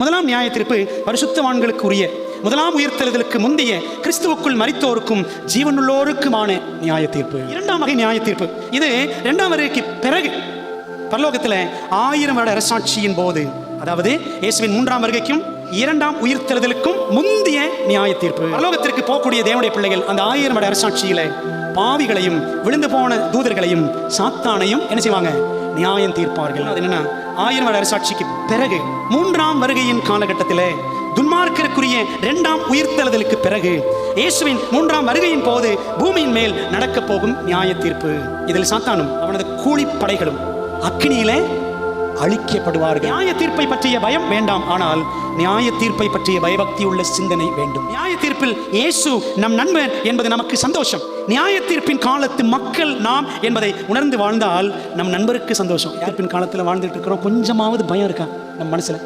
முதலாம் நியாய தீர்ப்பு பரிசுத்தவான்களுக்கு உரிய, முதலாம் உயிர்த்தெழுதலுக்கு முந்தைய கிறிஸ்துவுக்குள் மரித்தோருக்கும் ஜீவனுள்ளோருக்குமான நியாய தீர்ப்பு. இரண்டாம் வகை நியாய தீர்ப்பு. இது இரண்டாம் வருகைக்கு பிறகு பரலோகத்தில் 1000 வருட அரசாட்சியின் போது, அதாவது இயேசுவின் மூன்றாம் வருகைக்கும் இரண்டாம் உயிர்த்தெழுதலுக்கும் முந்தைய நியாய தீர்ப்பு. பரலோகத்திற்கு போகக்கூடிய தேவனுடைய பிள்ளைகள் அந்த 1000 வருட அரசாட்சியில பாவிகளையும் விழுந்து போன தூதர்களையும் சாத்தானையும் என்ன செய்வாங்க? நியாயம் தீர்ப்பார்கள். அது என்னன்னா 1000 வருட அரசாட்சிக்கு பிறகு மூன்றாம் வருகையின் காலகட்டத்தில் துன்மார்க்கருக்குரிய இரண்டாம் உயிர்த்தெழுதலுக்கு பிறகு இயேசுவின் மூன்றாம் வருகையின் போது பூமியின் மேல் நடக்க போகும் நியாய தீர்ப்பு. இதில் சாத்தானும் அவனது கூலிப்படைகளும் அக்கினியிலே அழிக்கப்படுவார்கள். நியாய தீர்ப்பை பற்றிய பயம் வேண்டாம், ஆனால் நியாய தீர்ப்பை பற்றிய பயபக்தி உள்ள சிந்தனை வேண்டும். நியாய தீர்ப்பில் இயேசு நம் நண்பன் என்பது நமக்கு சந்தோஷம். நியாய தீர்ப்பின் காலத்து மக்கள் நாம் என்பதை உணர்ந்து வாழ்ந்தால் நம் நண்பருக்கு சந்தோஷம். தீர்ப்பின் காலத்தில் வாழ்ந்துட்டு இருக்கிறோம், கொஞ்சமாவது பயம் இருக்கா நம்ம மனசுல?